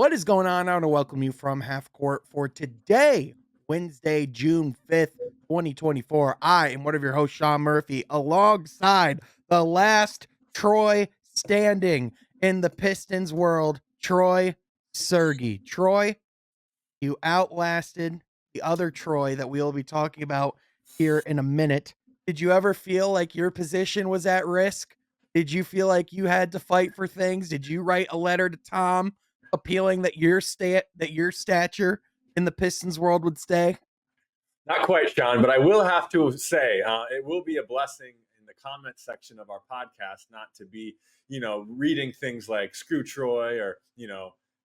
What is going on? I want to welcome you from half court for today, Wednesday, June 5th, 2024. I am one of your hosts, Sean Murphy, alongside the last Troy standing in the Pistons world, Troy Sergey. Troy, you outlasted the other Troy that we'll be talking about here in a minute. Did you ever feel like your position was at risk? Did you feel like you had to fight for things? Did you write a letter to Tom appealing that your stature in the Pistons world would stay? Not quite, Sean, but I will have to say it will be a blessing in the comment section of our podcast not to be, reading things like "screw Troy" or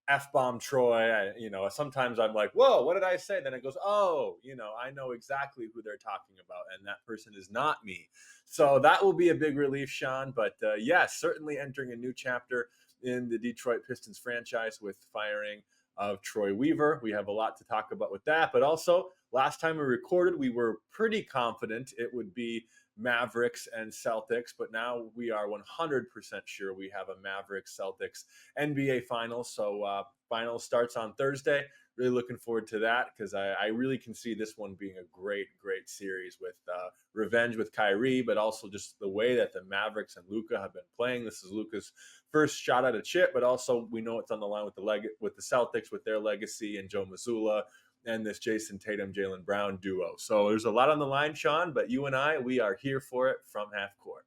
"f bomb Troy." Sometimes I'm like, "Whoa, what did I say?" Then it goes, "Oh, I know exactly who they're talking about, and that person is not me." So that will be a big relief, Sean. But yes, certainly entering a new chapter in the Detroit Pistons franchise with firing of Troy Weaver. We have a lot to talk about with that, but also last time we recorded, we were pretty confident it would be Mavericks and Celtics, but now we are 100% sure we have a Mavericks Celtics NBA Finals. So finals starts on Thursday. Really looking forward to that because I really can see this one being a great, great series with revenge with Kyrie, but also just the way that the Mavericks and Luka have been playing. This is Luka's first shot at a chip, but also we know it's on the line with the Celtics with their legacy and Joe Mazzulla and this Jason Tatum, Jaylen Brown duo. So there's a lot on the line, Sean, but you and we are here for it from half court.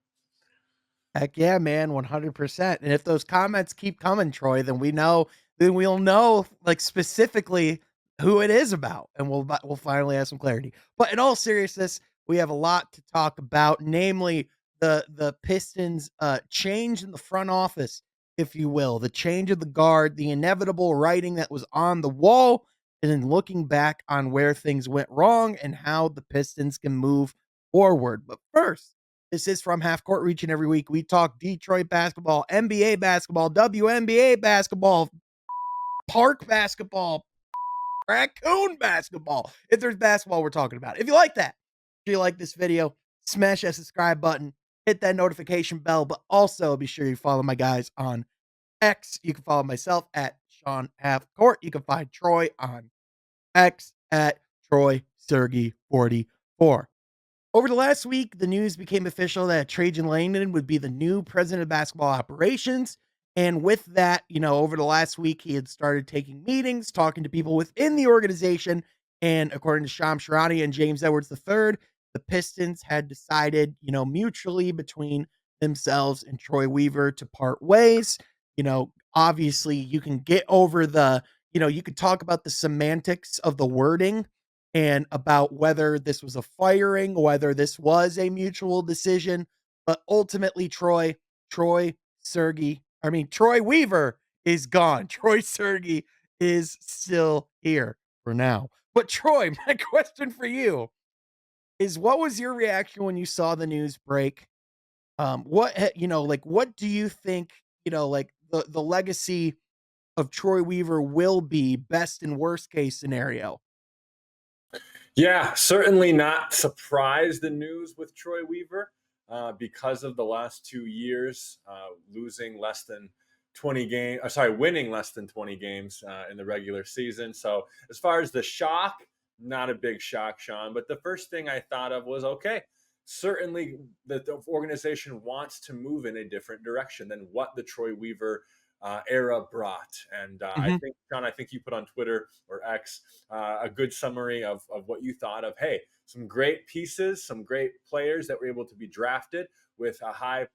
Heck yeah, man, 100%. And if those comments keep coming, Troy, then we'll know like specifically who it is about, and we'll finally have some clarity. But in all seriousness, we have a lot to talk about, namely the Pistons change in the front office, if you will, the change of the guard, the inevitable writing that was on the wall, and then looking back on where things went wrong and how the Pistons can move forward. But first, this is from Half Court Reach, and every week we talk Detroit basketball, NBA basketball, WNBA basketball, park basketball, raccoon basketball. If there's basketball, we're talking about. If you like that, if you like this video, smash that subscribe button, hit that notification bell, but also be sure you follow my guys on X. You can follow myself at Sean Half Court. You can find Troy on X at Troy Sergey 44. Over the last week, the news became official that Trajan Langdon would be the new president of basketball operations. And with that, over the last week, he had started taking meetings, talking to people within the organization. And according to Shams Charania and James Edwards III, the Pistons had decided, mutually between themselves and Troy Weaver to part ways. Obviously, you can get over you could talk about the semantics of the wording and about whether this was a firing, whether this was a mutual decision. But ultimately, Troy Weaver is gone. Troy Sergey is still here for now. But Troy, my question for you is, what was your reaction when you saw the news break? What do you think, the legacy of Troy Weaver will be, best and worst case scenario? Yeah, certainly not surprised the news with Troy Weaver because of the last 2 years, losing less than 20 games, winning less than 20 games in the regular season. So as far as the shock, not a big shock, Sean. But the first thing I thought of was, okay, certainly the organization wants to move in a different direction than what the Troy Weaver era brought. And I think, John, I think you put on Twitter or X a good summary of what you thought of, hey, some great pieces, some great players that were able to be drafted with a high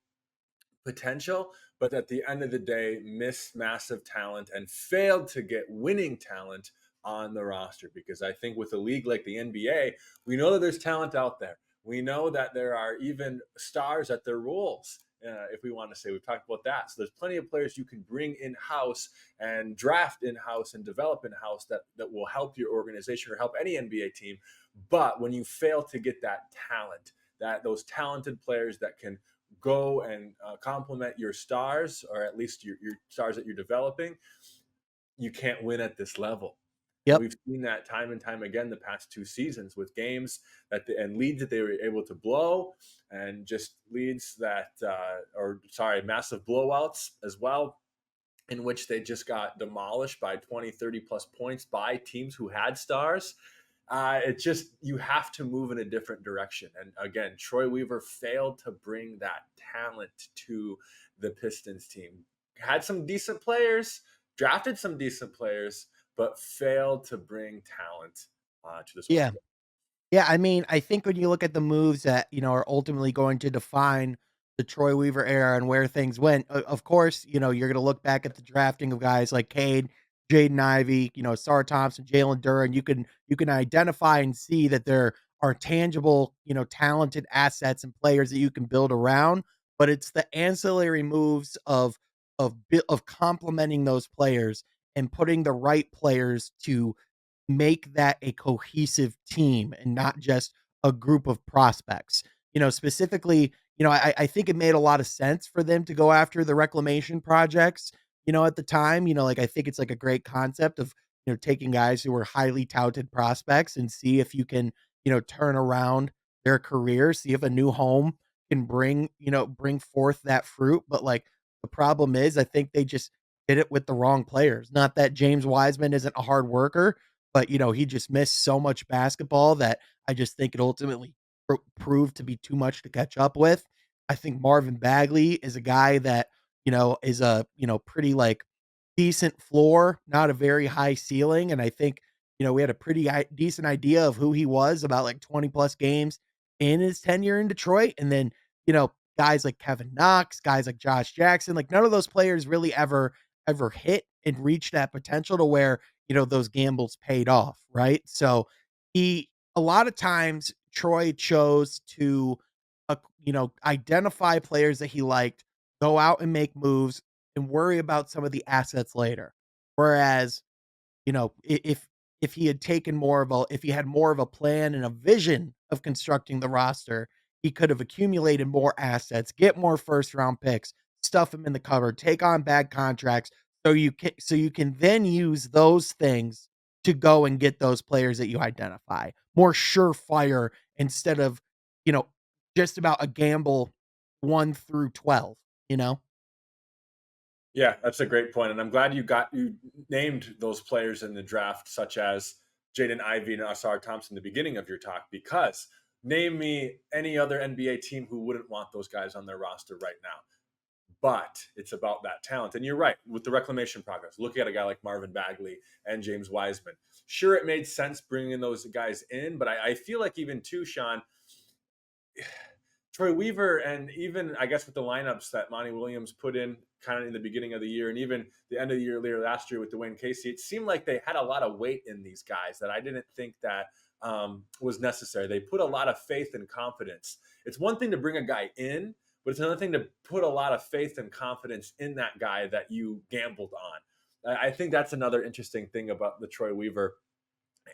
potential, but at the end of the day, missed massive talent and failed to get winning talent on the roster. Because I think with a league like the NBA, we know that there's talent out there. We know that there are even stars at their roles. If we want to say, we've talked about that. So there's plenty of players you can bring in-house and draft in-house and develop in-house that will help your organization or help any NBA team. But when you fail to get that talent, those talented players that can go and complement your stars, or at least your stars that you're developing, you can't win at this level. Yep. We've seen that time and time again the past 2 seasons with games and leads that they were able to blow, and just leads that, massive blowouts as well. in which they just got demolished by 20, 30 plus points by teams who had stars. It just, you have to move in a different direction. And again, Troy Weaver failed to bring that talent to the Pistons team. Had some decent players, drafted some decent players, but failed to bring talent to this Yeah. organization. Yeah, I mean, I think when you look at the moves that, are ultimately going to define the Troy Weaver era and where things went, of course, you're gonna look back at the drafting of guys like Cade, Jaden Ivey, Sarr Thompson, Jalen Duren. You can identify and see that there are tangible, talented assets and players that you can build around, but it's the ancillary moves of complementing those players and putting the right players to make that a cohesive team and not just a group of prospects. Specifically, I think it made a lot of sense for them to go after the reclamation projects, at the time. Like I think it's like a great concept of, taking guys who were highly touted prospects and see if you can, turn around their career, see if a new home can bring forth that fruit. But like the problem is, I think they just did it with the wrong players. Not that James Wiseman isn't a hard worker, but, he just missed so much basketball that I just think it ultimately proved to be too much to catch up with. I think Marvin Bagley is a guy that, is a, pretty like decent floor, not a very high ceiling. And I think, we had a pretty decent idea of who he was about like 20 plus games in his tenure in Detroit. And then, guys like Kevin Knox, guys like Josh Jackson, like none of those players really ever hit and reach that potential to where, those gambles paid off, right? So he a lot of times Troy chose to identify players that he liked, go out and make moves and worry about some of the assets later. Whereas, if he had taken more of a if he had more of a plan and a vision of constructing the roster, he could have accumulated more assets, get more first round picks, stuff him in the cupboard, take on bad contracts, so you can then use those things to go and get those players that you identify. More surefire instead of, you know, just about a gamble 1 through 12, you know? Yeah, that's a great point, and I'm glad you named those players in the draft, such as Jaden Ivey and Asar Thompson, at the beginning of your talk, because name me any other NBA team who wouldn't want those guys on their roster right now. But it's about that talent, and you're right with the reclamation progress. Look at a guy like Marvin Bagley and James Wiseman. Sure, it made sense bringing those guys in, but I feel like even too, Sean, Troy Weaver, and even I guess with the lineups that Monty Williams put in kind of in the beginning of the year and even the end of the year later last year with Dwayne Casey, it seemed like they had a lot of weight in these guys that I didn't think that was necessary. They put a lot of faith and confidence. It's one thing to bring a guy in, but it's another thing to put a lot of faith and confidence in that guy that you gambled on. I think that's another interesting thing about the Troy Weaver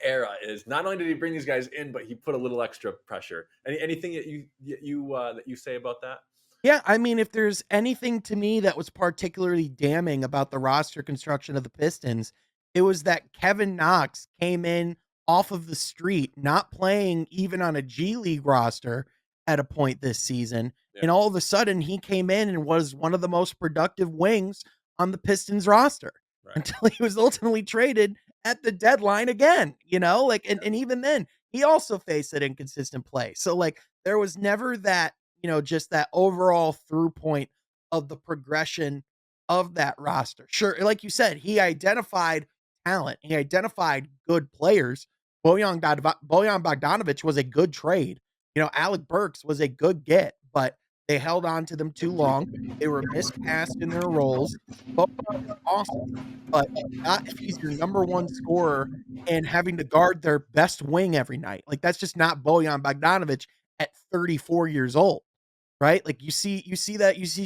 era is not only did he bring these guys in, but he put a little extra pressure. Anything that you say about that? Yeah, I mean, if there's anything to me that was particularly damning about the roster construction of the Pistons, it was that Kevin Knox came in off of the street, not playing even on a G League roster at a point this season. Yeah, And all of a sudden, he came in and was one of the most productive wings on the Pistons roster right. until he was ultimately traded at the deadline again, like, and even then, he also faced that inconsistent play. So, like, there was never that, just that overall through point of the progression of that roster. Sure, like you said, he identified talent. He identified good players. Bojan Bogdanovic was a good trade. Alec Burks was a good get, but they held on to them too long. They were miscast in their roles. Bojan is awesome, but not if he's your number one scorer and having to guard their best wing every night. Like that's just not Bojan Bogdanovic at 34 years old. Right? Like you see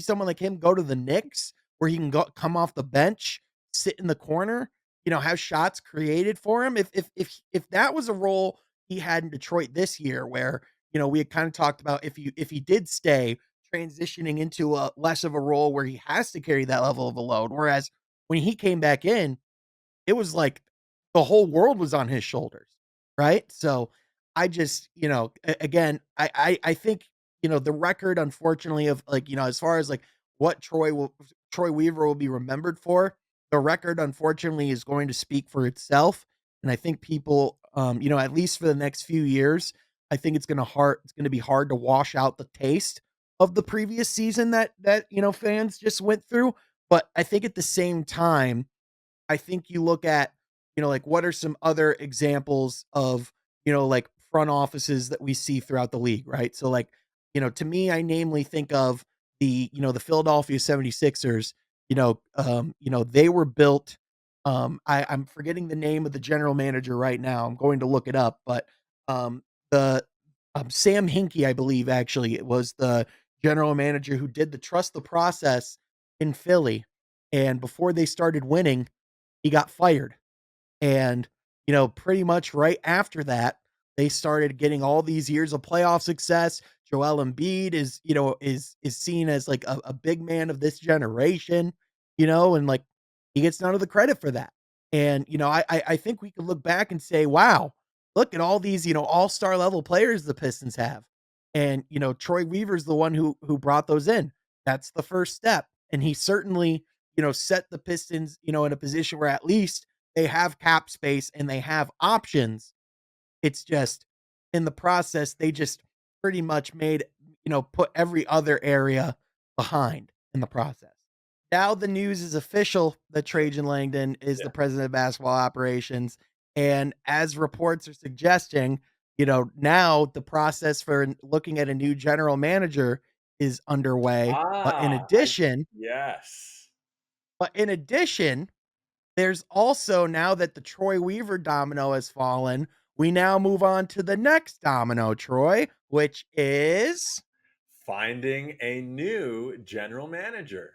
someone like him go to the Knicks where he can come off the bench, sit in the corner, have shots created for him. If that was a role he had in Detroit this year where, we had kind of talked about if he did stay transitioning into a less of a role where he has to carry that level of a load. Whereas when he came back in, it was like the whole world was on his shoulders, right? So I just, again, I think, the record, unfortunately, of like, as far as like what Troy Weaver will be remembered for, the record, unfortunately, is going to speak for itself, and I think people, at least for the next few years, I think it's gonna be hard to wash out the taste of the previous season that fans just went through, but I think at the same time, I think you look at, like what are some other examples of, like front offices that we see throughout the league, right? So like, to me, I namely think of the Philadelphia 76ers, they were built. I'm forgetting the name of the general manager right now. I'm going to look it up, but the Sam Hinkie, I believe, actually, it was the general manager who did the trust the process in Philly. And before they started winning, he got fired. And, pretty much right after that, they started getting all these years of playoff success. Joel Embiid is seen as like a big man of this generation, and like he gets none of the credit for that. And I think we could look back and say, wow, look at all these, all-star level players the Pistons have. And Troy Weaver's the one who brought those in. That's the first step. And he certainly, set the Pistons, in a position where at least they have cap space and they have options. It's just in the process, they just pretty much put every other area behind in the process. Now the news is official that Trajan Langdon is Yeah. the president of basketball operations. And as reports are suggesting, now the process for looking at a new general manager is underway. But in Ah, I addition, yes. but in addition, there's also now that the Troy Weaver domino has fallen, we now move on to the next domino, Troy, which is Finding a new general manager,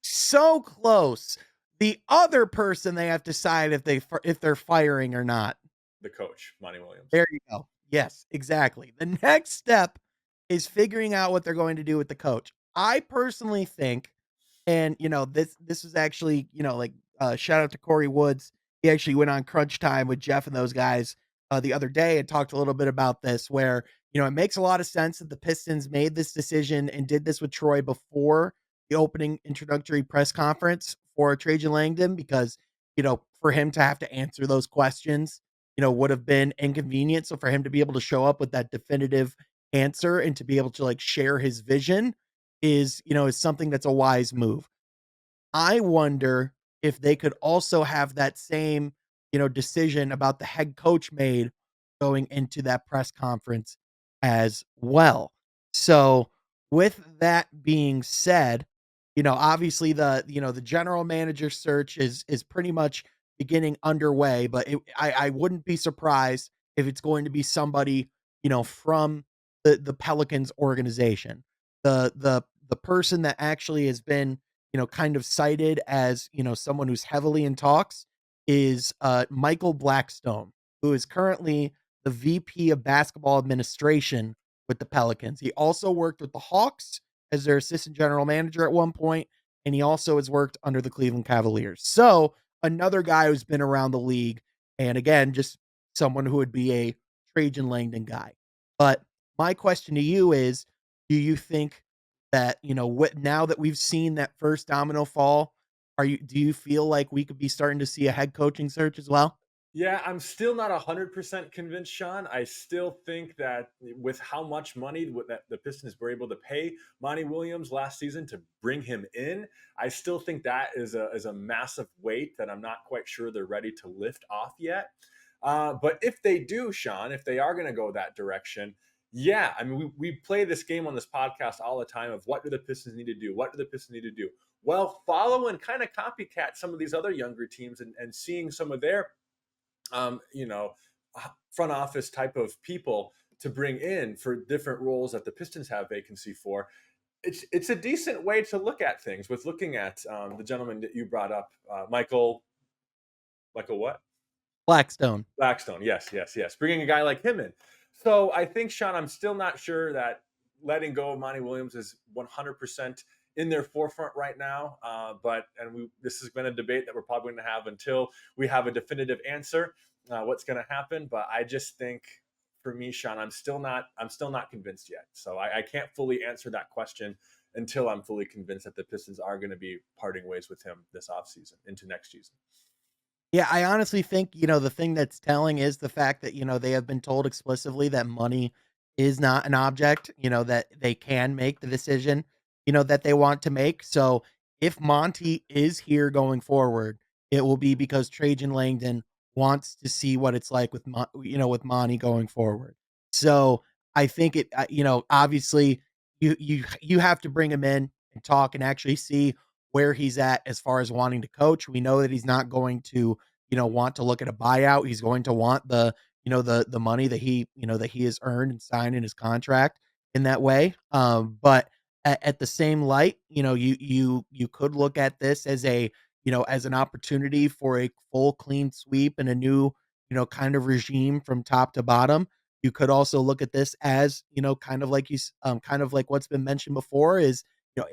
so close. The other person they have to decide if they're firing or not. the coach, Monty Williams. There you go. Yes, exactly. The next step is figuring out what they're going to do with the coach. I personally think, and this was actually, like shout out to Corey Woods. He actually went on Crunch Time with Jeff and those guys the other day and talked a little bit about this, where it makes a lot of sense that the Pistons made this decision and did this with Troy before the opening introductory press conference for Trajan Langdon, because for him to have to answer those questions would have been inconvenient. So for him to be able to show up with that definitive answer and to be able to like share his vision is something that's a wise move. I wonder if they could also have that same, decision about the head coach made going into that press conference as well. So, with that being said, obviously the general manager search is pretty much beginning underway, but I wouldn't be surprised if it's going to be somebody, from the Pelicans organization. The person that actually has been kind of cited as, someone who's heavily in talks is Michael Blackstone, who is currently the VP of basketball administration with the Pelicans. He also worked with the Hawks as their assistant general manager at one point, and he also has worked under the Cleveland Cavaliers. So, another guy who's been around the league, and again, just someone who would be a Trajan Langdon guy. But my question to you is, do you think that, what now that we've seen that first domino fall, do you feel like we could be starting to see a head coaching search as well? Yeah, I'm still not 100% convinced, Sean. I still think that with how much money that the Pistons were able to pay Monty Williams last season to bring him in, I still think that is a massive weight that I'm not quite sure they're ready to lift off yet. But if they do, Sean, if they are going to go that direction, yeah, I mean, we play this game on this podcast all the time of what do the Pistons need to do? What do the Pistons need to do? Well, follow and kind of copycat some of these other younger teams and seeing some of their um, you know, front office type of people to bring in for different roles that the Pistons have vacancy for. It's a decent way to look at things with looking at the gentleman that you brought up, Michael what? Blackstone. Blackstone. Yes, yes, yes. Bringing a guy like him in. So I think, Sean, I'm still not sure that letting go of Monty Williams is 100% in their forefront right now. This has been a debate that we're probably going to have until we have a definitive answer what's going to happen. But I just think, for me, Sean, I'm still not convinced yet. So I can't fully answer that question until I'm fully convinced that the Pistons are going to be parting ways with him this offseason into next season. Yeah, I honestly think, the thing that's telling is the fact that, they have been told explicitly that money is not an object, that they can make the decision, that they want to make. So if Monty is here going forward, it will be because Trajan Langdon wants to see what it's like with, with Monty going forward. So I think obviously you have to bring him in and talk and actually see where he's at as far as wanting to coach. We know that he's not going to, want to look at a buyout. He's going to want the money that he has earned and signed in his contract in that way. But at the same light, you could look at this as as an opportunity for a full clean sweep and a new, kind of regime from top to bottom. You could also look at this as, kind of like what's been mentioned before is,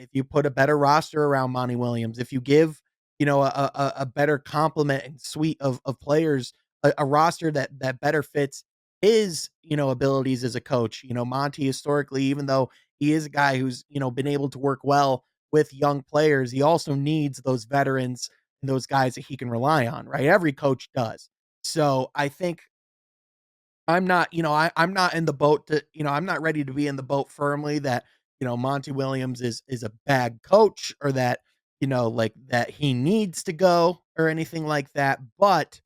if you put a better roster around Monty Williams, if you give, a better complement and suite of players, a roster that better fits his, abilities as a coach. Monty historically, even though he is a guy who's, been able to work well with young players, he also needs those veterans and those guys that he can rely on, right? Every coach does. So I think I'm not, I'm not in the boat to, I'm not ready to be in the boat firmly that, Monty Williams is a bad coach or that, like that he needs to go or anything like that. But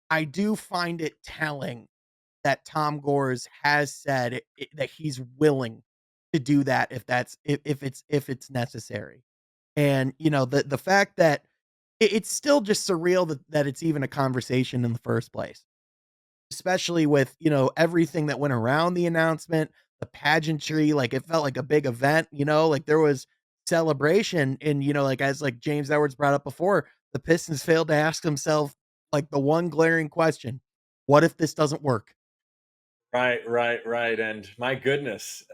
I do find it telling that Tom Gores has said that he's willing to do that if it's necessary. And the fact that it's still just surreal that it's even a conversation in the first place, especially with, everything that went around the announcement, the pageantry, like, it felt like a big event, like, there was celebration and, like, as, like, James Edwards brought up before, the Pistons failed to ask themselves, like, the one glaring question, "What if this doesn't work?" Right, right, right. And my goodness,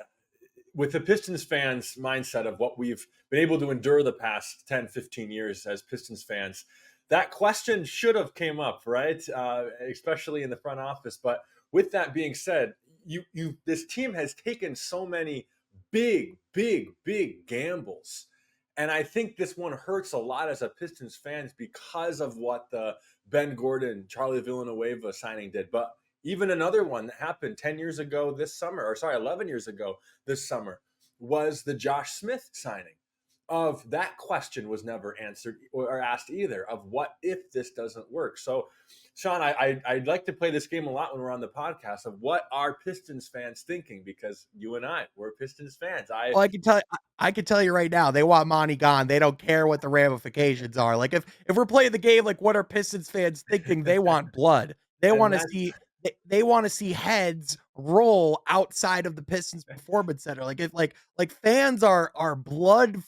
with the Pistons fans' mindset of what we've been able to endure the past 10, 15 years as Pistons fans, that question should have came up, right? Especially in the front office. But with that being said, this team has taken so many big, big, big gambles. And I think this one hurts a lot as a Pistons fans because of what the Ben Gordon, Charlie Villanueva signing did. But even another one that happened 10 years ago this summer, or sorry, 11 years ago this summer, was the Josh Smith signing. Of that question was never answered or asked either, of what if this doesn't work. So, Sean, I'd like to play this game a lot when we're on the podcast of what are Pistons fans thinking, because you and we're Pistons fans. I Well, I can tell you right now, they want Monty gone. They don't care what the ramifications are. Like, if we're playing the game, like, what are Pistons fans thinking? They want blood. They and wanna that's see they wanna see heads roll outside of the Pistons Performance Center. Like, if like, fans are bloodhounds.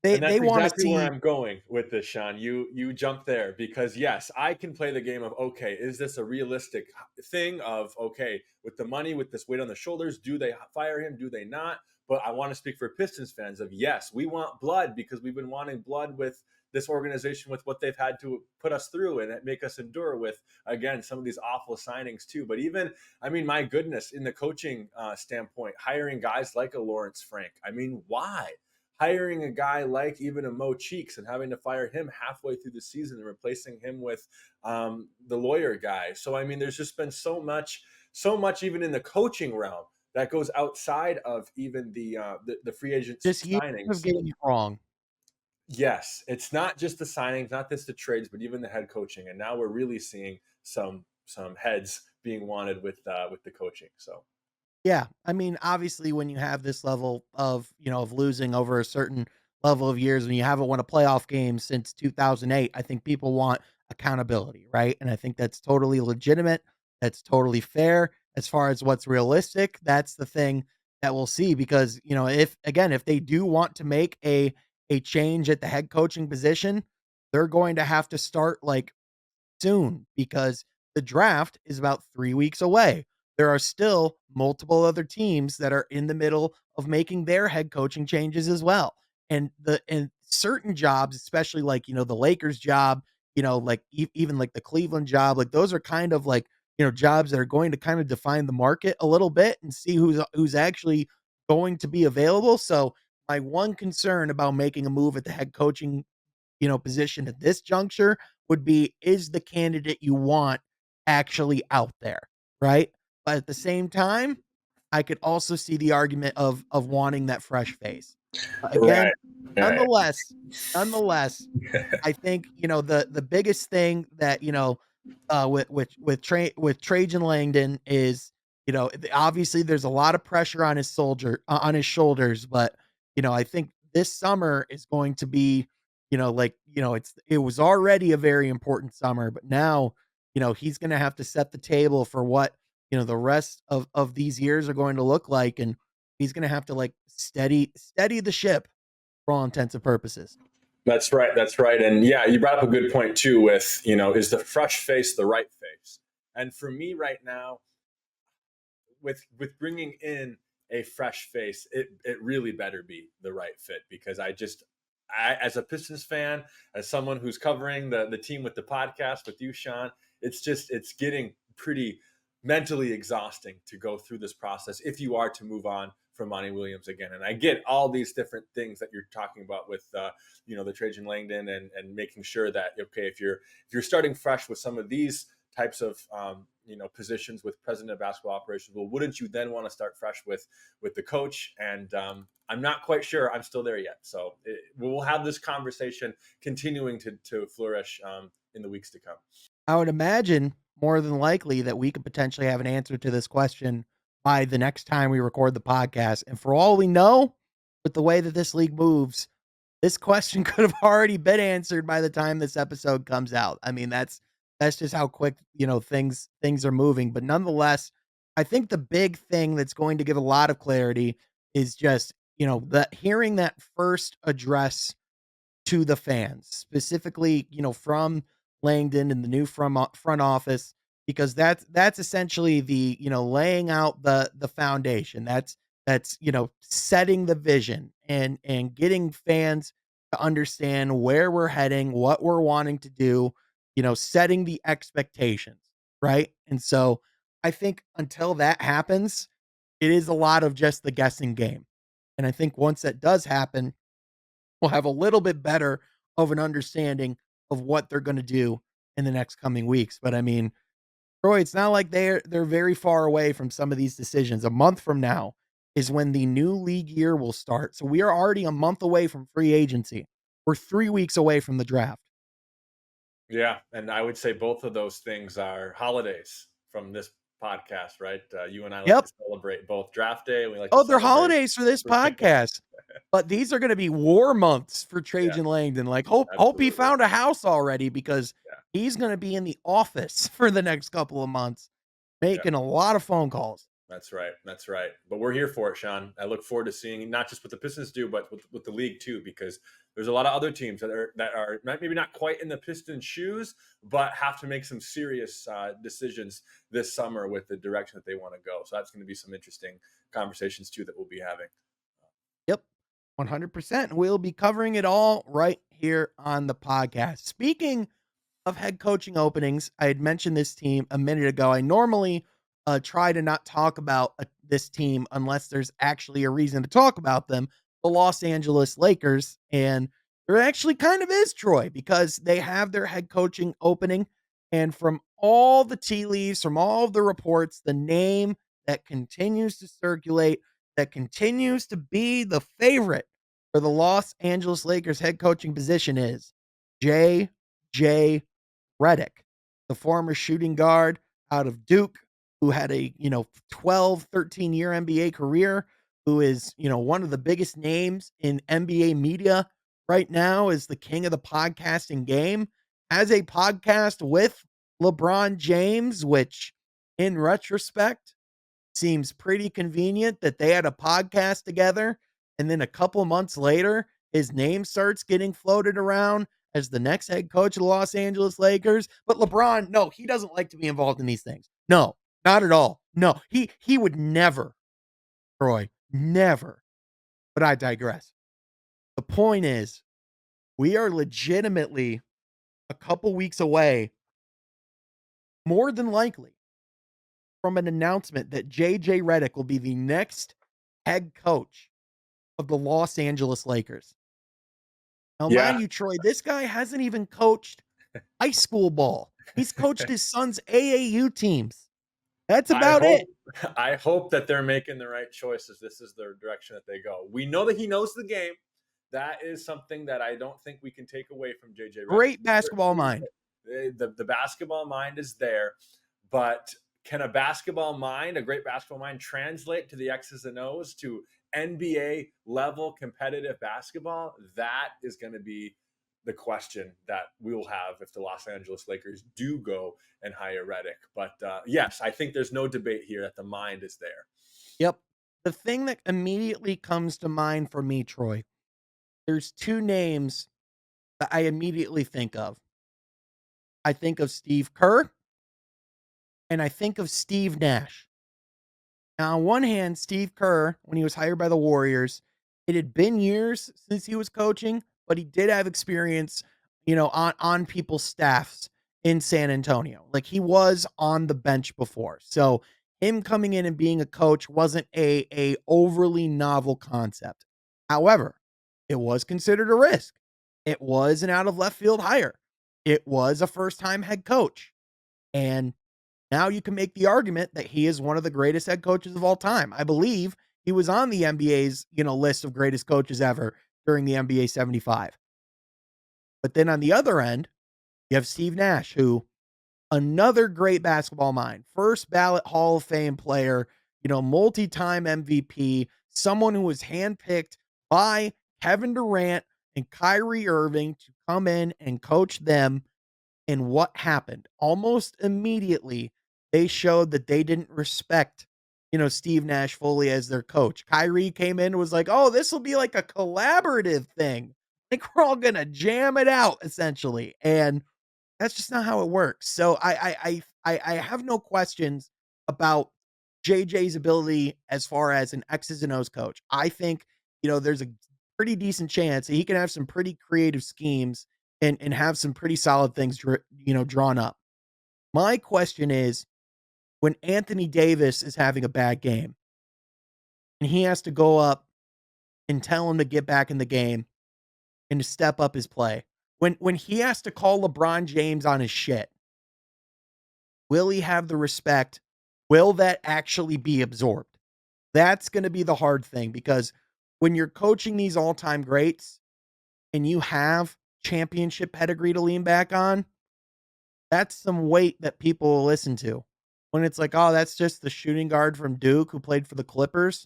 They And they that's wanna exactly where see I'm going with this, Sean. You jump there because yes, I can play the game of okay, is this a realistic thing of okay, with the money, with this weight on the shoulders, do they fire him? Do they not? But I want to speak for Pistons fans of yes, we want blood because we've been wanting blood with this organization with what they've had to put us through and make us endure with again some of these awful signings too. But even I mean, my goodness, in the coaching standpoint, hiring guys like a Lawrence Frank. I mean, why? Hiring a guy like even a Mo Cheeks and having to fire him halfway through the season and replacing him with the lawyer guy. So I mean, there's just been so much even in the coaching realm that goes outside of even the free agents just years of signings. getting it wrong. Yes, it's not just the signings, not just the trades, but even the head coaching. And now we're really seeing some heads being wanted with the coaching. So Yeah, I mean, obviously, when you have this level of, of losing over a certain level of years, when you haven't won a playoff game since 2008, I think people want accountability, right? And I think that's totally legitimate. That's totally fair as far as what's realistic. That's the thing that we'll see because, if they do want to make a change at the head coaching position, they're going to have to start like soon because the draft is about 3 weeks away. There are still multiple other teams that are in the middle of making their head coaching changes as well. And certain jobs, especially like, the Lakers job, like even like the Cleveland job, like those are kind of like, jobs that are going to kind of define the market a little bit and see who's actually going to be available. So my one concern about making a move at the head coaching, position at this juncture would be, is the candidate you want actually out there, right? But at the same time, I could also see the argument of wanting that fresh face. Again, Right. Right. nonetheless, nonetheless, I think, the biggest thing that, with Trajan Langdon is, obviously there's a lot of pressure on on his shoulders, but, I think this summer is going to be, it was already a very important summer, but now, he's gonna have to set the table for what, the rest of these years are going to look like, and he's gonna have to, like, steady the ship for all intents and purposes. That's right. That's right. And yeah, you brought up a good point too with, is the fresh face the right face? And for me right now, with bringing in a fresh face, it really better be the right fit because as a Pistons fan, as someone who's covering the team with the podcast with you, Sean, it's getting pretty mentally exhausting to go through this process if you are to move on from Monty Williams again. And I get all these different things that you're talking about with the Trajan Langdon and making sure that okay, if you're starting fresh with some of these types of positions with president of basketball operations, well, wouldn't you then want to start fresh with the coach? And I'm not quite sure I'm still there yet. So we'll have this conversation continuing to flourish in the weeks to come. I would imagine more than likely that we could potentially have an answer to this question by the next time we record the podcast. And for all we know, with the way that this league moves, this question could have already been answered by the time this episode comes out. I mean, that's just how quick, things are moving. But nonetheless, I think the big thing that's going to give a lot of clarity is just, that hearing that first address to the fans, specifically, from Langdon and the new front office, because that's essentially the, laying out the foundation. That's setting the vision and getting fans to understand where we're heading, what we're wanting to do, setting the expectations, right? And so I think until that happens, it is a lot of just the guessing game. And I think once that does happen, we'll have a little bit better of an understanding of what they're going to do in the next coming weeks. But I mean, Troy, it's not like they're very far away from some of these decisions. A month from now is when the new league year will start. So we are already a month away from free agency. We're 3 weeks away from the draft. Yeah, and I would say both of those things are holidays from this podcast, right? You and I like to Yep. celebrate both draft day, and we like to Oh, they're celebrate. holidays for this podcast. But these are going to be war months for Yeah, Trajan Langdon. Like, hope he absolutely. found a house already, because Yeah, he's going to be in the office for the next couple of months, yeah. making a lot of phone calls. That's right. That's right. But we're here for it, Sean. I look forward to seeing not just what the Pistons do, but with the league too, because there's a lot of other teams that are maybe not quite in the Pistons' shoes, but have to make some serious decisions this summer with the direction that they want to go. So that's going to be some interesting conversations too that we'll be having. Yep, 100%. We'll be covering it all right here on the podcast. Speaking of head coaching openings, I had mentioned this team a minute ago. I normally try to not talk about this team unless there's actually a reason to talk about them, the Los Angeles Lakers. And there actually kind of is, Troy, because they have their head coaching opening. And from all the tea leaves, from all of the reports, the name that continues to circulate, that continues to be the favorite for the Los Angeles Lakers head coaching position is J.J. Redick, the former shooting guard out of Duke, who had a, 12, 13-year NBA career, who is, one of the biggest names in NBA media right now, is the king of the podcasting game, has a podcast with LeBron James, which in retrospect seems pretty convenient that they had a podcast together. And then a couple months later, his name starts getting floated around as the next head coach of the Los Angeles Lakers. But LeBron, no, he doesn't like to be involved in these things. No, not at all. No, he would never, Troy, never. But I digress. The point is, we are legitimately a couple weeks away, more than likely, from an announcement that JJ Redick will be the next head coach of the Los Angeles Lakers. Now, mind Yeah, you, Troy, this guy hasn't even coached high school ball. He's coached his son's AAU teams. That's I about hope it. I hope that they're making the right choices. This is the direction that they go. We know that he knows the game. That is something that I don't think we can take away from JJ Redick. Great basketball Certainly, mind. the basketball mind is there, but can a basketball mind, a great basketball mind, translate to the X's and O's to NBA level competitive basketball? That is going to be the question that we will have if the Los Angeles Lakers do go and hire Redick. But yes, I think there's no debate here that the mind is there. Yep. The thing that immediately comes to mind for me, Troy, there's two names that I immediately think of. I think of Steve Kerr and I think of Steve Nash. Now, on one hand, Steve Kerr, when he was hired by the Warriors, it had been years since he was coaching, but he did have experience, on people's staffs in San Antonio. Like he was on the bench before. So him coming in and being a coach wasn't a overly novel concept. However, it was considered a risk. It was an out of left field hire. It was a first time head coach. And now you can make the argument that he is one of the greatest head coaches of all time. I believe he was on the NBA's, list of greatest coaches ever during the NBA 75. But then on the other end, you have Steve Nash, who another great basketball mind, first ballot Hall of Fame player, multi-time MVP, someone who was handpicked by Kevin Durant and Kyrie Irving to come in and coach them. And what happened? Almost immediately, they showed that they didn't respect, Steve Nash fully as their coach. Kyrie came in and was like, "Oh, this will be like a collaborative thing. Like we're all gonna jam it out, essentially." And that's just not how it works. So I have no questions about JJ's ability as far as an X's and O's coach. I think, there's a pretty decent chance that he can have some pretty creative schemes and have some pretty solid things drawn up. My question is when Anthony Davis is having a bad game and he has to go up and tell him to get back in the game and to step up his play. When he has to call LeBron James on his shit, will he have the respect? Will that actually be absorbed? That's going to be the hard thing because when you're coaching these all-time greats and you have championship pedigree to lean back on, that's some weight that people will listen to. When it's like, "Oh, that's just the shooting guard from Duke who played for the Clippers.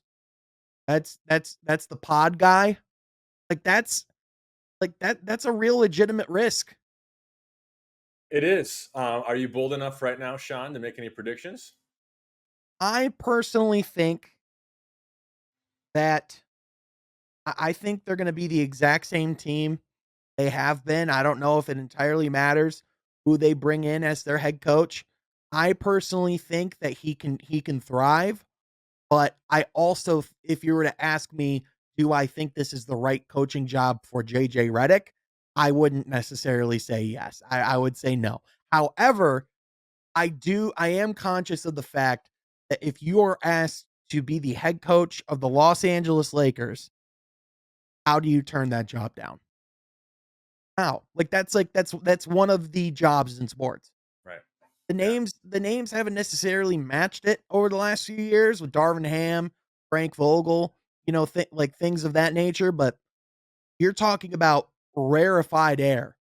That's the pod guy." Like that's a real legitimate risk. It is. Are you bold enough right now, Sean, to make any predictions? I personally think that I think they're going to be the exact same team they have been. I don't know if it entirely matters who they bring in as their head coach. I personally think that he can thrive, but I also, if you were to ask me, do I think this is the right coaching job for JJ Redick? I wouldn't necessarily say yes. I would say no. However, I am conscious of the fact that if you are asked to be the head coach of the Los Angeles Lakers, how do you turn that job down? How? Like that's one of the jobs in sports. Right. The Yeah. names the names haven't necessarily matched it over the last few years with Darvin Ham, Frank Vogel, like things of that nature, but you're talking about rarefied air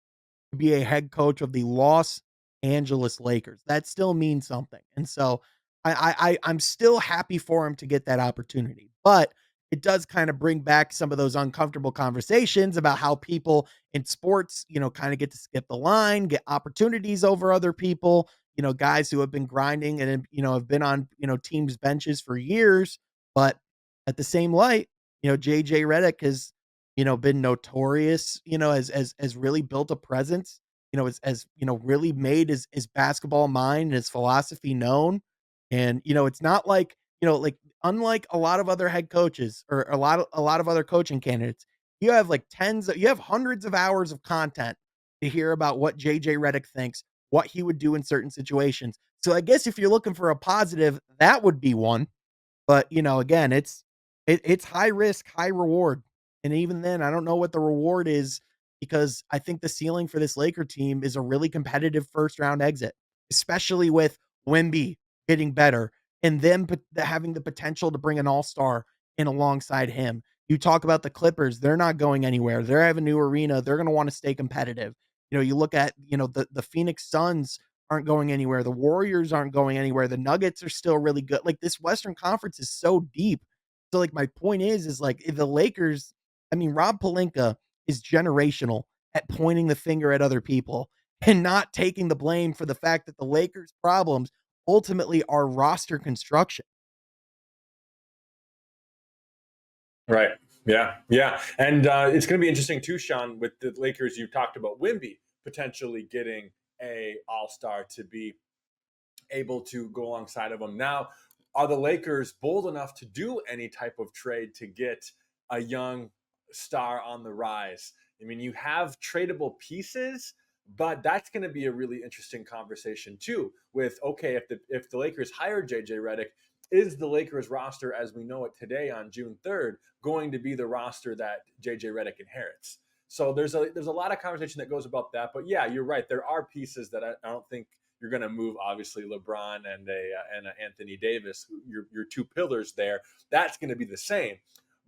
to be a head coach of the Los Angeles Lakers. That still means something. And so I'm still happy for him to get that opportunity. But it does kind of bring back some of those uncomfortable conversations about how people in sports, kind of get to skip the line, get opportunities over other people, guys who have been grinding and, have been on, teams' benches for years. But at the same light, JJ Redick has, been notorious, as really built a presence, as really made his basketball mind and his philosophy known. And, it's not like, like unlike a lot of other head coaches or a lot of other coaching candidates, you have hundreds of hours of content to hear about what JJ Redick thinks, what he would do in certain situations. So I guess if you're looking for a positive, that would be one. But, again, It's high risk, high reward, and even then, I don't know what the reward is because I think the ceiling for this Laker team is a really competitive first round exit, especially with Wemby getting better and them having the potential to bring an all-star in alongside him. You talk about the Clippers, they're not going anywhere. They have a new arena. They're going to want to stay competitive. You look at, the Phoenix Suns aren't going anywhere. The Warriors aren't going anywhere. The Nuggets are still really good. Like this Western Conference is so deep. So like my point is like if the Lakers, I mean Rob Pelinka is generational at pointing the finger at other people and not taking the blame for the fact that the Lakers' problems ultimately are roster construction. Right. Yeah. Yeah. And it's going to be interesting too, Sean, with the Lakers. You talked about Wimby potentially getting a All Star to be able to go alongside of him. Now, are the Lakers bold enough to do any type of trade to get a young star on the rise? I mean, you have tradable pieces, but that's going to be a really interesting conversation too. With okay, if the Lakers hire JJ Redick, is the Lakers roster as we know it today on June 3rd going to be the roster that JJ Redick inherits? So there's a lot of conversation that goes about that. But yeah, you're right. There are pieces that I don't think you're going to move obviously LeBron and a Anthony Davis, your two pillars there. That's going to be the same,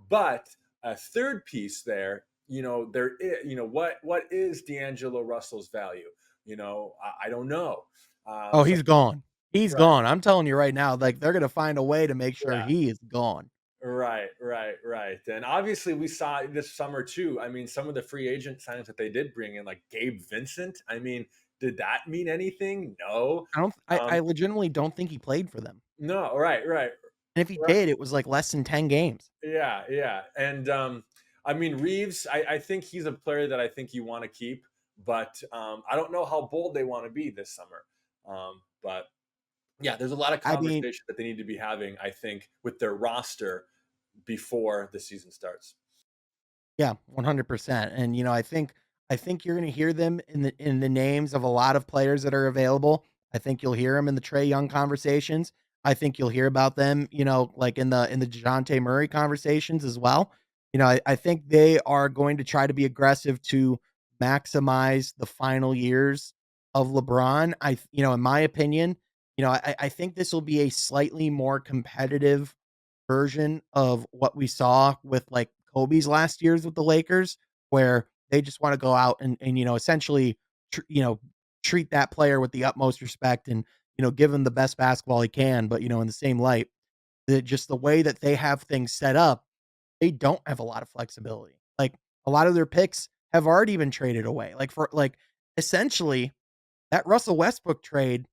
but a third piece there. There is, what is D'Angelo Russell's value? I don't know. Oh, So he's gone. He's right, gone. I'm telling you right now, like they're gonna find a way to make sure yeah, he is gone. right. And obviously, we saw this summer too. I mean, some of the free agent signings that they did bring in, like Gabe Vincent. I mean, did that mean anything? No. I don't I Um, legitimately don't think he played for them. no, right, right. And if he Right. did, it was like less than 10 games. Yeah. And I mean, Reeves, I think he's a player that I think you want to keep, but I don't know how bold they want to be this summer. But yeah, there's a lot of I mean, conversation that they need to be having, I think, with their roster before the season starts. yeah, 100%. And I think you're gonna hear them in the names of a lot of players that are available. I think you'll hear them in the Trey Young conversations. I think you'll hear about them, like in the DeJounte Murray conversations as well. I think they are going to try to be aggressive to maximize the final years of LeBron. In my opinion, I think this will be a slightly more competitive version of what we saw with like Kobe's last years with the Lakers, where they just want to go out and essentially treat that player with the utmost respect and give him the best basketball he can. But in the same light, just the way that they have things set up, they don't have a lot of flexibility. Like a lot of their picks have already been traded away. Like for like essentially that Russell Westbrook trade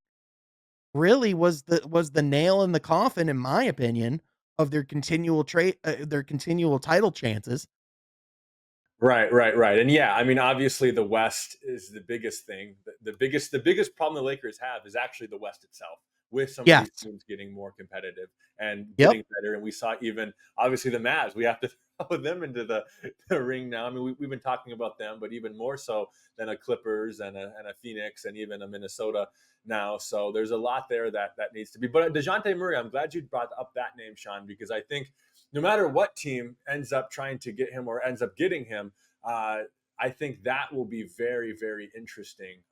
really was the nail in the coffin, in my opinion, of their continual title chances. Right. And yeah, I mean, obviously the West is the biggest thing. The biggest problem the Lakers have is actually the West itself, with some of these Yes. teams getting more competitive and Yep. getting better. And we saw even obviously the Mavs. We have to throw them into the ring now. I mean, we've been talking about them, but even more so than a Clippers and a Phoenix and even a Minnesota now. So there's a lot there that needs to be. But Dejounte Murray, I'm glad you brought up that name, Sean, because I think no matter what team ends up trying to get him or ends up getting him, uh, I think that will be very, very interesting,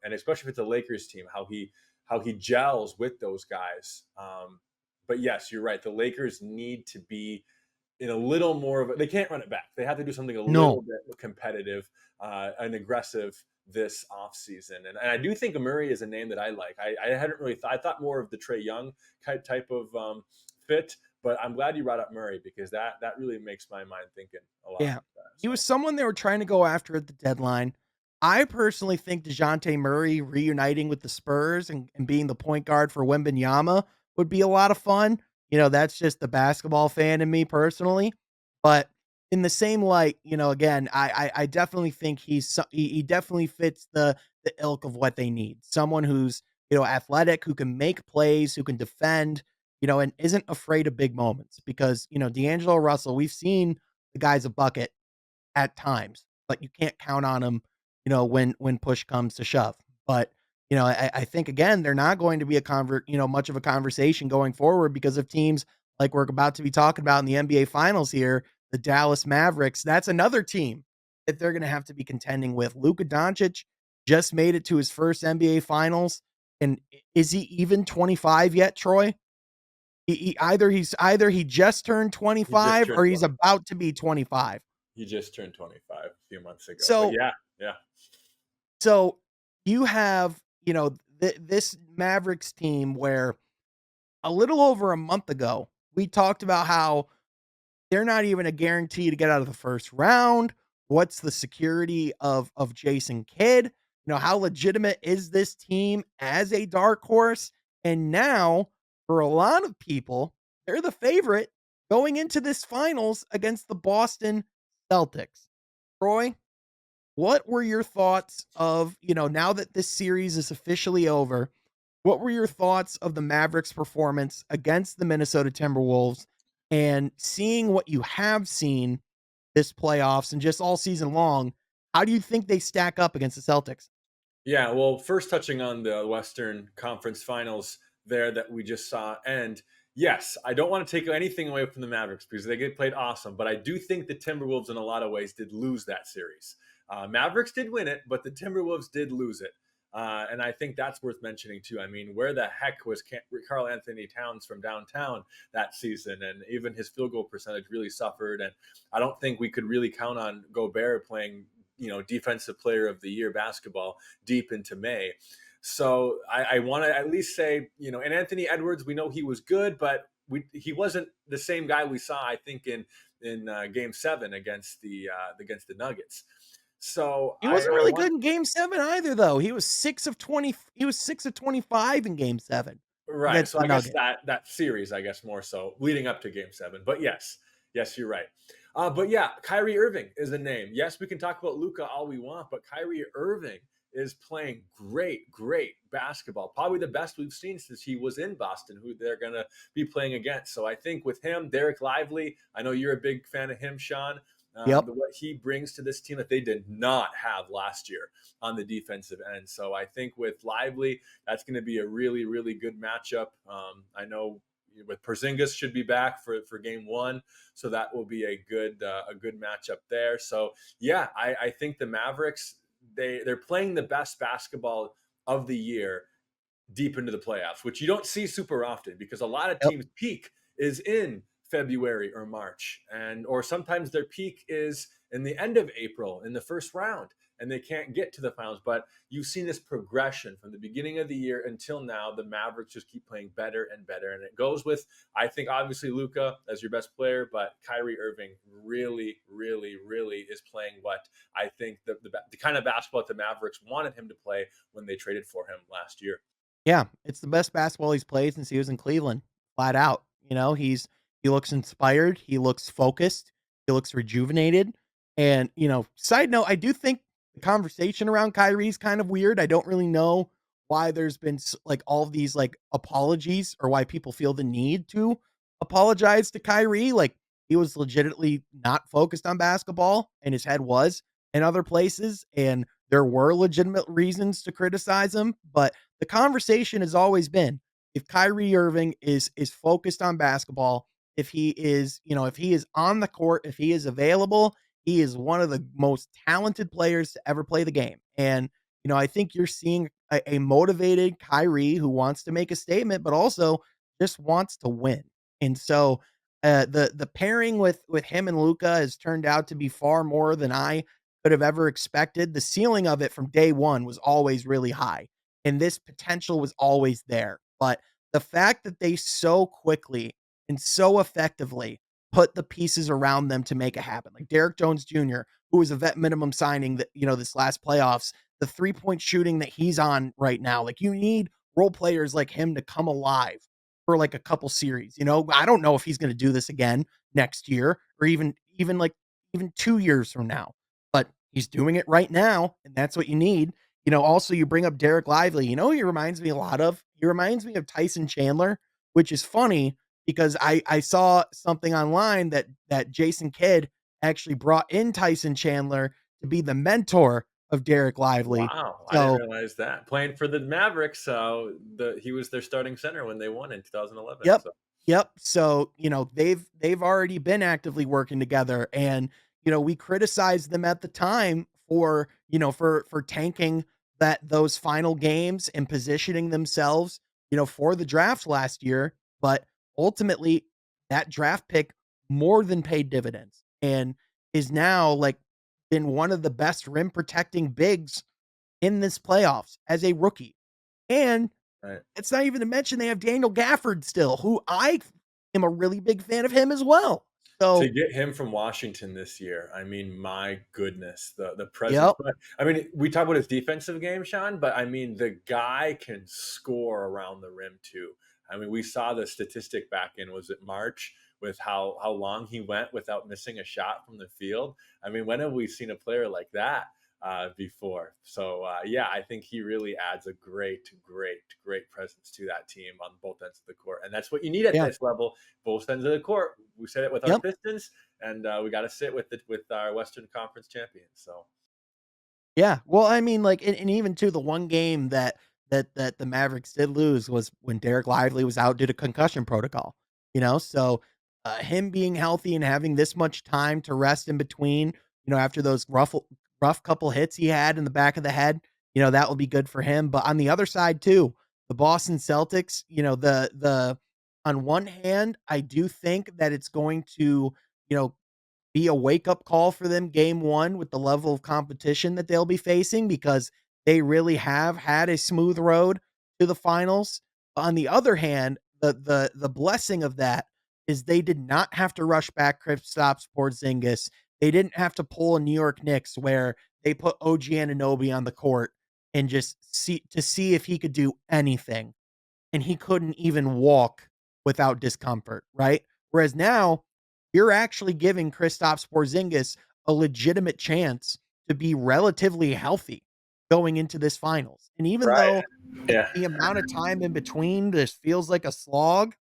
and especially if it's a Lakers team, how he gels with those guys. But yes, you're right. The Lakers need to be in a little more of they can't run it back. They have to do something a little No. bit competitive and aggressive this offseason. And I do think Murray is a name that I like. I hadn't really thought, I thought more of the Trey Young type of fit, but I'm glad you brought up Murray because that really makes my mind thinking a lot. Yeah. He was So someone they were trying to go after at the deadline. I personally think DeJounte Murray reuniting with the Spurs and being the point guard for Wembanyama would be a lot of fun. That's just the basketball fan in me personally. But in the same light, again, I definitely think he definitely fits the ilk of what they need. Someone who's athletic, who can make plays, who can defend, and isn't afraid of big moments. Because D'Angelo Russell, we've seen the guy's a bucket at times, but you can't count on him, when push comes to shove. But, I think again, they're not going to be much of a conversation going forward because of teams like we're about to be talking about in the NBA finals here, the Dallas Mavericks, that's another team that they're gonna have to be contending with. Luka Doncic just made it to his first NBA finals. And is he even 25 yet, Troy? Either he just turned He just 25 turned or he's 20. about to be 25. He just turned 25 a few months ago. But So yeah, yeah. so you have, this Mavericks team where a little over a month ago, we talked about how they're not even a guarantee to get out of the first round. What's the security of Jason Kidd? How legitimate is this team as a dark horse? And now, for a lot of people, they're the favorite going into this finals against the Boston Celtics. Troy, what were your thoughts of, now that this series is officially over, what were your thoughts of the Mavericks' performance against the Minnesota Timberwolves and seeing what you have seen this playoffs and just all season long? How do you think they stack up against the Celtics? Yeah, well, first touching on the Western Conference Finals there that we just saw, and yes, I don't want to take anything away from the Mavericks because they get played awesome, but I do think the Timberwolves in a lot of ways did lose that series. Mavericks did win it, but the Timberwolves did lose it. And I think that's worth mentioning too. I mean, where the heck was Carl Anthony Towns from downtown that season? And even his field goal percentage really suffered. And I don't think we could really count on Gobert playing, defensive player of the year basketball deep into May. So I want to at least say, and Anthony Edwards, we know he was good, but he wasn't the same guy we saw, I think, in Game 7 against the Nuggets. So He I, wasn't I really want good in game 7 either though. He was 6 of 25 in game 7 right. against So the I guess Nuggets. that series, I guess more so leading up to Game 7. But yes, yes, you're right. But yeah, Kyrie Irving is a name. Yes, we can talk about Luca all we want, but Kyrie Irving is playing great, great basketball. Probably the best we've seen since he was in Boston, who they're going to be playing against. So I think with him, Derek Lively, I know you're a big fan of him, Sean. Yep. What he brings to this team that they did not have last year on the defensive end. So I think with Lively, that's going to be a really, really good matchup. I know with Porzingis should be back for game 1, so that will be a good matchup there. So yeah, I think the Mavericks they're playing the best basketball of the year deep into the playoffs, which you don't see super often because a lot of Yep. teams' peak is in February or March, and or sometimes their peak is in the end of April in the first round, and they can't get to the finals. But you've seen this progression from the beginning of the year until now. The Mavericks just keep playing better and better, and it goes with I think obviously Luca as your best player, but Kyrie Irving really, really, really is playing what I think the kind of basketball that the Mavericks wanted him to play when they traded for him last year. Yeah, it's the best basketball he's played since he was in Cleveland, flat out. He looks inspired, he looks focused, he looks rejuvenated. And, side note, I do think the conversation around Kyrie is kind of weird. I don't really know why there's been like all of these like apologies or why people feel the need to apologize to Kyrie. Like he was legitimately not focused on basketball and his head was in other places. And there were legitimate reasons to criticize him, but the conversation has always been if Kyrie Irving is focused on basketball, if he is, if he is on the court, if he is available, he is one of the most talented players to ever play the game. And, I think you're seeing a motivated Kyrie who wants to make a statement, but also just wants to win. And so the pairing with him and Luca has turned out to be far more than I could have ever expected. The ceiling of it from day one was always really high and this potential was always there. But the fact that they so quickly and so effectively put the pieces around them to make it happen, like Derek Jones Jr., who was a vet minimum signing that, this last playoffs, the 3-point shooting that he's on right now, like you need role players like him to come alive for like a couple series. I don't know if he's going to do this again next year or even 2 years from now, but he's doing it right now. And that's what you need. Also you bring up Derek Lively. He reminds me a lot of? He reminds me of Tyson Chandler, which is funny because I saw something online that Jason Kidd actually brought in Tyson Chandler to be the mentor of Derek Lively. Wow, I didn't So, realize that. Playing for the Mavericks, so he was their starting center when they won in 2011. yep. So Yep. So, they've already been actively working together, and, we criticized them at the time for, for tanking those final games and positioning themselves, for the draft last year, but ultimately that draft pick more than paid dividends and is now like been one of the best rim protecting bigs in this playoffs as a rookie. And Right. it's not even to mention they have Daniel Gafford still, who I am a really big fan of him as well. To So, get him from Washington this year, I mean, my goodness, the presence. yep, But I mean, we talk about his defensive game, Sean, but I mean, the guy can score around the rim too. I mean, we saw the statistic back in, was it March, with how long he went without missing a shot from the field. I mean, when have we seen a player like that before? So yeah, I think he really adds a great presence to that team on both ends of the court, and that's what you need at yeah, this level, both ends of the court. We said it with our yep. Pistons, and we got to sit with our Western Conference champions. So Yeah. Well, I mean, like, and even to the one game that the Mavericks did lose was when Derek Lively was out due to concussion protocol. So him being healthy and having this much time to rest in between, after those rough couple hits he had in the back of the head, that will be good for him. But on the other side too, the Boston Celtics, the on one hand, I do think that it's going to, you know, be a wake up call for them game one with the level of competition that they'll be facing because they really have had a smooth road to the finals. On the other hand, the blessing of that is they did not have to rush back Kristaps Porzingis. They didn't have to pull a New York Knicks where they put OG Anunoby on the court and just see if he could do anything, and he couldn't even walk without discomfort, right? Whereas now you're actually giving Kristaps Porzingis a legitimate chance to be relatively healthy going into this finals. And even right, though yeah, the amount of time in between just feels like a slog,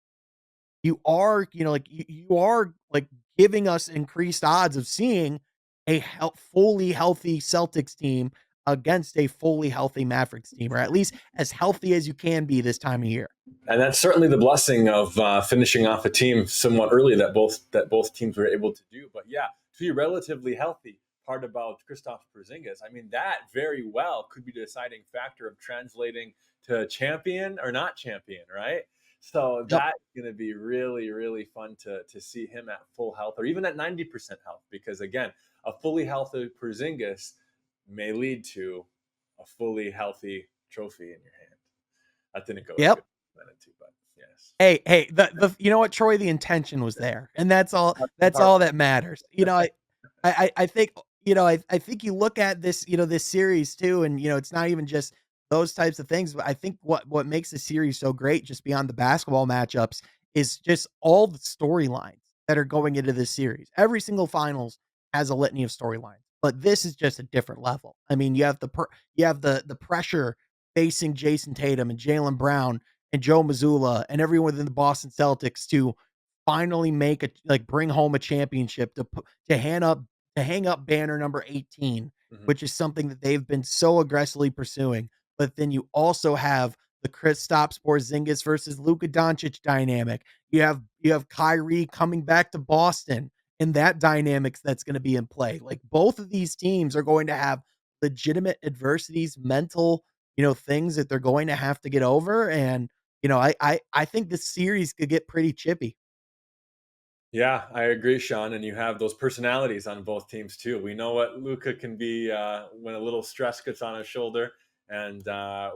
you are, you are like giving us increased odds of seeing a fully healthy Celtics team against a fully healthy Mavericks team, or at least as healthy as you can be this time of year. and that's certainly the blessing of finishing off a team somewhat early that both teams were able to do. But yeah, to be relatively healthy. Part about Kristaps Porzingis, I mean, that very well could be the deciding factor of translating to champion or not champion, right? So Yep. that's going to be really fun to see him at full health or even at 90% health, because again, a fully healthy Porzingis may lead to a fully healthy trophy in your hand. That didn't go as Yep. good as I wanted to, but yes. Hey, the you know what, Troy, the intention was there, and That's that's hard. all that matters. I think, I think you look at this, this series too, and it's not even just those types of things, but I think what makes the series so great just beyond the basketball matchups is just all the storylines that are going into this series. Every single finals has a litany of storylines, but this is just a different level. I mean, you have the pressure facing Jason Tatum and Jalen Brown and Joe Mazzulla and everyone in the Boston Celtics to finally bring home a championship, to hang up banner number 18, Mhm. which is something that they've been so aggressively pursuing. But then you also have the Kristaps Porzingis versus Luka Doncic dynamic. You have Kyrie coming back to Boston, and that dynamics that's going to be in play. Like, both of these teams are going to have legitimate adversities, mental, things that they're going to have to get over. And I think this series could get pretty chippy. Yeah, I agree, Sean. And you have those personalities on both teams too. We know what Luca can be when a little stress gets on his shoulder, and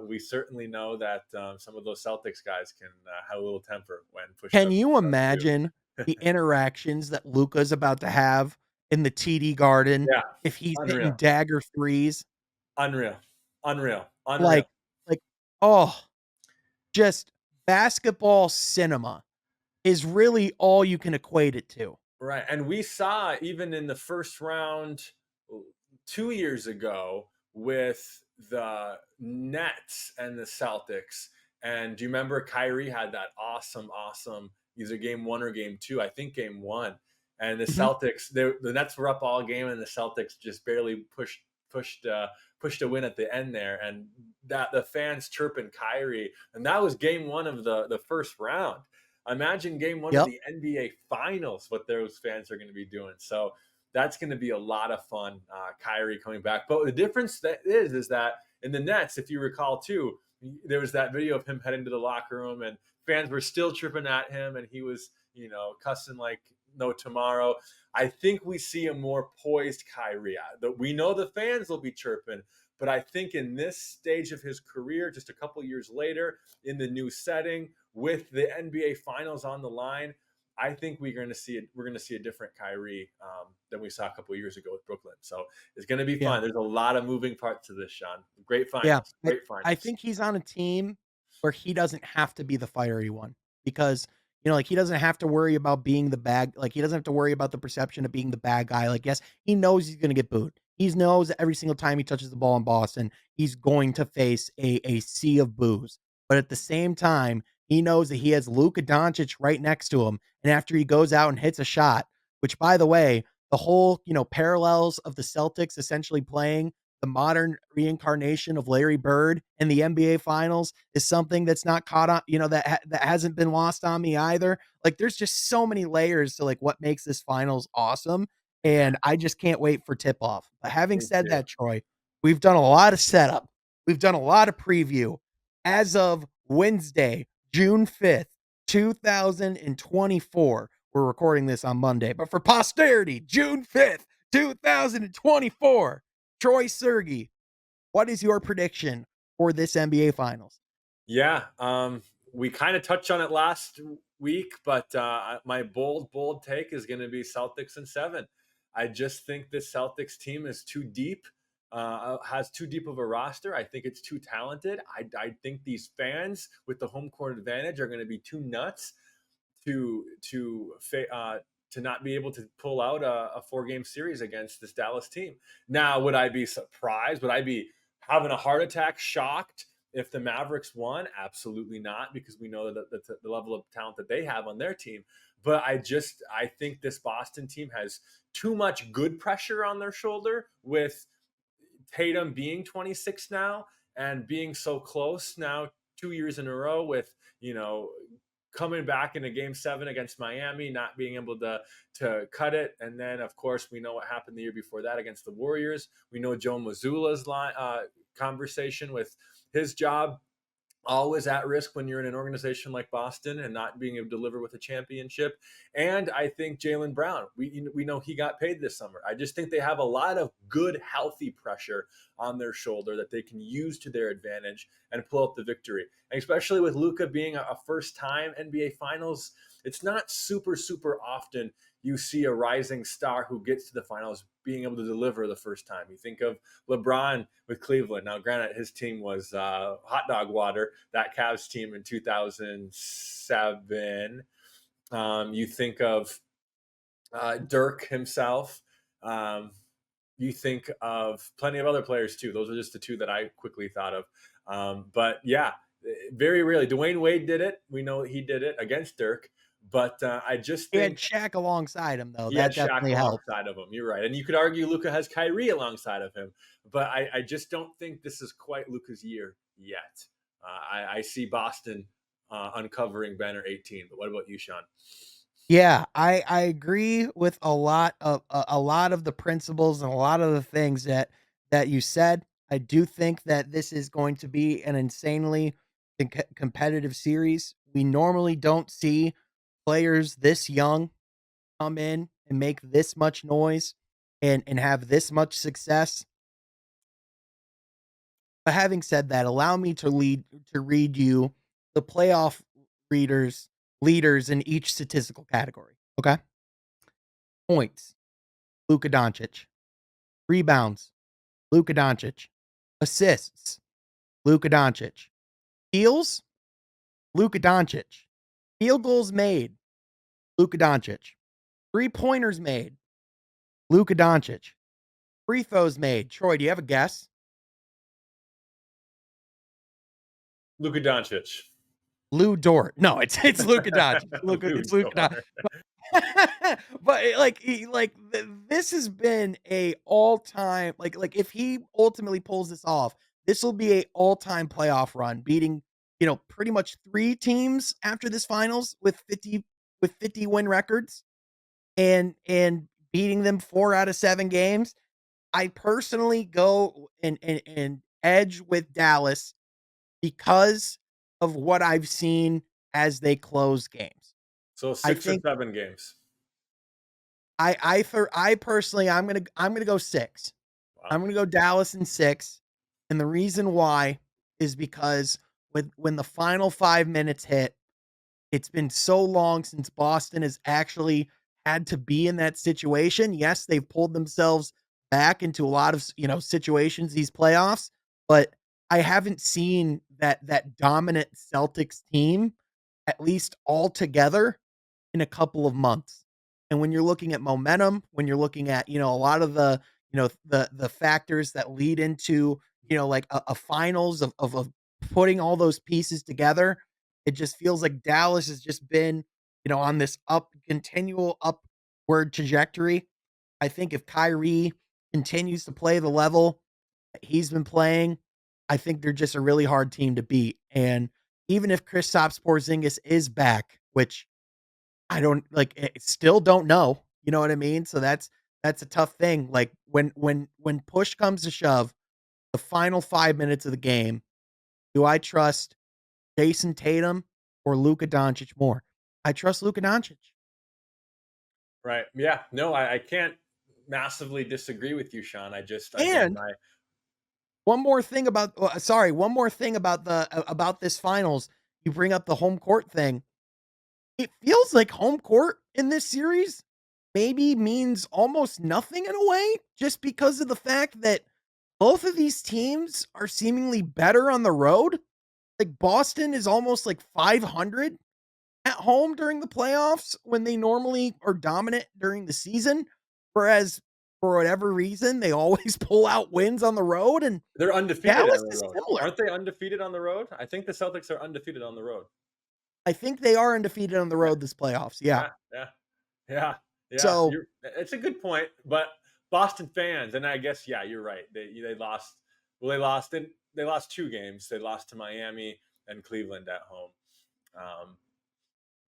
we certainly know that some of those Celtics guys can have a little temper when pushed Can up to you shove too. imagine the interactions that Luka's about to have in the TD Garden Yeah, if he's hitting unreal, dagger threes? unreal, unreal. Like like, oh, just basketball cinema is really all you can equate it to. Right. And we saw even in the first round 2 years ago with the Nets and the Celtics. And do you remember Kyrie had that awesome, either game one or game two? I think game one. And the Mhm. Celtics, the Nets were up all game, and the Celtics just barely pushed pushed a win at the end there, and that the fans chirping Kyrie, and that was game one of the first round. Imagine game one of Yep. the NBA Finals, what those fans are going to be doing. So that's going to be a lot of fun. Kyrie coming back, but the difference that is that in the Nets, if you recall too, there was that video of him heading to the locker room, and fans were still tripping at him, and he was, cussing like no tomorrow. I think we see a more poised Kyrie. We know the fans will be chirping, but I think in this stage of his career, just a couple years later, in the new setting with the NBA Finals on the line, I think we're going to see a different Kyrie than we saw a couple years ago with Brooklyn. So it's going to be Yeah. fun. There's a lot of moving parts to this, Sean. Great Yeah. finals. I Great I finals. think he's on a team where he doesn't have to be the fiery one because, like, he doesn't have to worry about being the bad like, he doesn't have to worry about the perception of being the bad guy. Like, yes, he knows he's gonna get booed. He knows that every single time he touches the ball in Boston, he's going to face a sea of boos. But at the same time, he knows that he has Luka Doncic right next to him, and after he goes out and hits a shot, which, by the way, the whole, parallels of the Celtics essentially playing the modern reincarnation of Larry Bird in the NBA Finals is something that's not caught on, that hasn't been lost on me either. Like, there's just so many layers to like what makes this finals awesome, and I just can't wait for tip off. But having Me said too. that, Troy, we've done a lot of setup, we've done a lot of preview. As of Wednesday, June 5th, 2024, we're recording this on Monday, but for posterity, June 5th, 2024. Troy Sergey, what is your prediction for this NBA Finals? Yeah, we kind of touched on it last week, but my bold take is going to be Celtics in seven. I just think the Celtics team is too deep, has too deep of a roster. I think it's too talented. I think these fans with the home court advantage are going to be too nuts to to not be able to pull out a 4 game series against this Dallas team. Now, would I be surprised? Would I be having a heart attack, shocked if the Mavericks won? Absolutely not, because we know that the level of talent that they have on their team. But I think this Boston team has too much good pressure on their shoulder with Tatum being 26 now and being so close now 2 years in a row with, coming back in a game seven against Miami, not being able to cut it. And then, of course, we know what happened the year before that against the Warriors. We know Joe Mazzulla's conversation with his job always at risk when you're in an organization like Boston and not being able to deliver with a championship. And I think Jaylen Brown, we know he got paid this summer. I just think they have a lot of good, healthy pressure on their shoulder that they can use to their advantage and pull up the victory. And especially with Luka being a first-time NBA Finals, it's not super often you see a rising star who gets to the finals being able to deliver the first time. You think of LeBron with Cleveland. Now, granted, his team was hot dog water, that Cavs team in 2007. You think of Dirk himself. Um, you think of plenty of other players too. Those are just the two that I quickly thought of. But yeah, very rarely. Dwayne Wade did it. We know he did it against Dirk. But I just He had think Shaq alongside him, though. he had That Shaq definitely helped. alongside of him. You're right. And you could argue Luca has Kyrie alongside of him. But I just don't think this is quite Luca's year yet. I see Boston uncovering banner 18. But what about you, Sean? Yeah, I agree with a lot of the principles and a lot of the things that you said. I do think that this is going to be an insanely competitive series. We normally don't see players this young come in and make this much noise and have this much success. But having said that, allow me to read you the playoff readers leaders in each statistical category. Okay. Points, Luka Doncic. Rebounds, Luka Doncic. Assists, Luka Doncic. Steals, Luka Doncic. Field goals made, Luka Doncic. Three-pointers made, Luka Doncic. Free throws made. Troy, do you have a guess? Luka Doncic. Lou Dort. No, it's Luka Doncic. Lou It's Luka Doncic. Dort. But this has been a all-time if he ultimately pulls this off, this will be a all-time playoff run, beating pretty much 3 teams after this finals with 50 win records and beating them 4 out of 7 games. I personally go and edge with Dallas because of what I've seen as they close games. So I 6 or think 7 games. I personally I'm gonna go 6. I'm Wow. gonna go Dallas in 6, and the reason why is because when the final 5 minutes hit, it's been so long since Boston has actually had to be in that situation. Yes, they've pulled themselves back into a lot of, situations these playoffs, but I haven't seen that dominant Celtics team, at least all together, in a couple of months. And when you're looking at momentum, when you're looking at, a lot of the factors that lead into, like a finals of putting all those pieces together, it just feels like Dallas has just been, on this continual upward trajectory. I think if Kyrie continues to play the level that he's been playing, I think they're just a really hard team to beat. And even if Kristaps Porzingis is back, which I don't like, still don't know, you know what I mean? So that's a tough thing. Like when push comes to shove, the final 5 minutes of the game, do I trust Jason Tatum or Luka Doncic more? I trust Luka Doncic. Right. Yeah. No, I can't massively disagree with you, Sean. I just, again, And one more thing about about this finals. You bring up the home court thing. It feels like home court in this series maybe means almost nothing in a way, just because of the fact that both of these teams are seemingly better on the road. Like Boston is almost like 500 at home during the playoffs when they normally are dominant during the season. Whereas for whatever reason, they always pull out wins on the road. And they're undefeated Dallas on the is road. similar. Aren't they undefeated on the road? I think the Celtics are undefeated on the road. I think they are undefeated on the Yeah. road this playoffs. Yeah. Yeah. Yeah. Yeah. Yeah. So, It's a good point, but Boston fans, and I guess, yeah, you're right. They lost. Well, they lost 2 games. They lost to Miami and Cleveland at home. Um,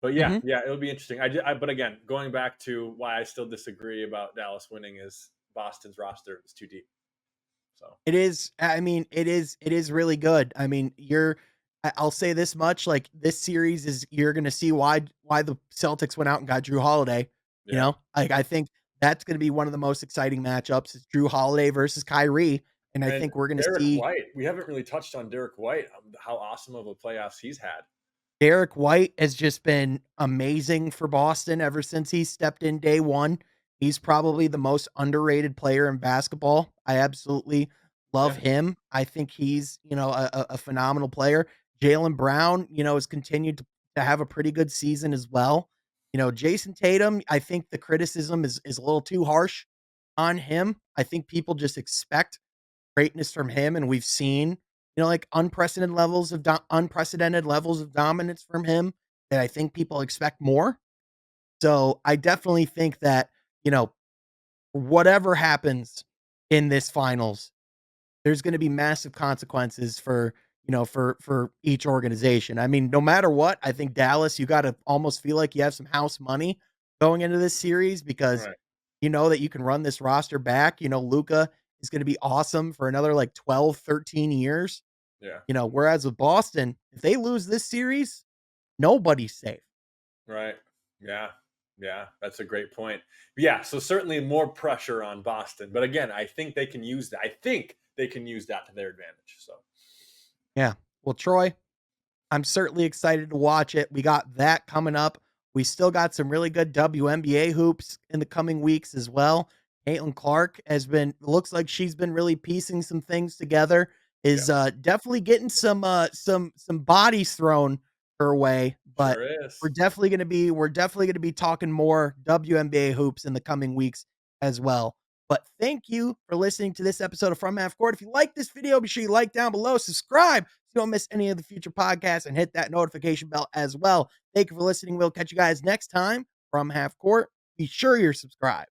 but yeah, mhm. yeah, it'll be interesting. But again, going back to why I still disagree about Dallas winning is Boston's roster is too deep. So It is, I mean, it is really good. I mean, I'll say this much, like this series is you're gonna see why the Celtics went out and got Drew Holiday. yeah, Like I think that's gonna be one of the most exciting matchups is Drew Holiday versus Kyrie. And I and think we're gonna Derek see White. We haven't really touched on Derek White. How awesome of a playoffs he's had. Derek White has just been amazing for Boston ever since he stepped in day one. He's probably the most underrated player in basketball. I absolutely love Yeah, him. I think he's, a phenomenal player. Jalen Brown, has continued to have a pretty good season as well. Jason Tatum, I think the criticism is a little too harsh on him. I think people just expect greatness from him, and we've seen, like unprecedented levels of dominance from him that I think people expect more. So I definitely think that, whatever happens in this finals, there's going to be massive consequences for, for each organization. I mean, no matter what, I think Dallas, you got to almost feel like you have some house money going into this series because right. you know that you can run this roster back. Luca is going to be awesome for another like 12, 13 years. Yeah, Whereas with Boston, if they lose this series, nobody's safe. right. Yeah, yeah, that's a great point. Yeah, so certainly more pressure on Boston, but again, I think they can use that. I think they can use that to their advantage. So Yeah. Well, Troy, I'm certainly excited to watch it. We got that coming up. We still got some really good WNBA hoops in the coming weeks as well. Caitlin Clark looks like she's been really piecing some things together. yeah, Is definitely getting some bodies thrown her way, but sure is. we're definitely gonna be talking more WNBA hoops in the coming weeks as well. But thank you for listening to this episode of From Half Court. If you like this video, be sure you like down below, subscribe so you don't miss any of the future podcasts, and hit that notification bell as well. Thank you for listening. We'll catch you guys next time from Half Court. Be sure you're subscribed.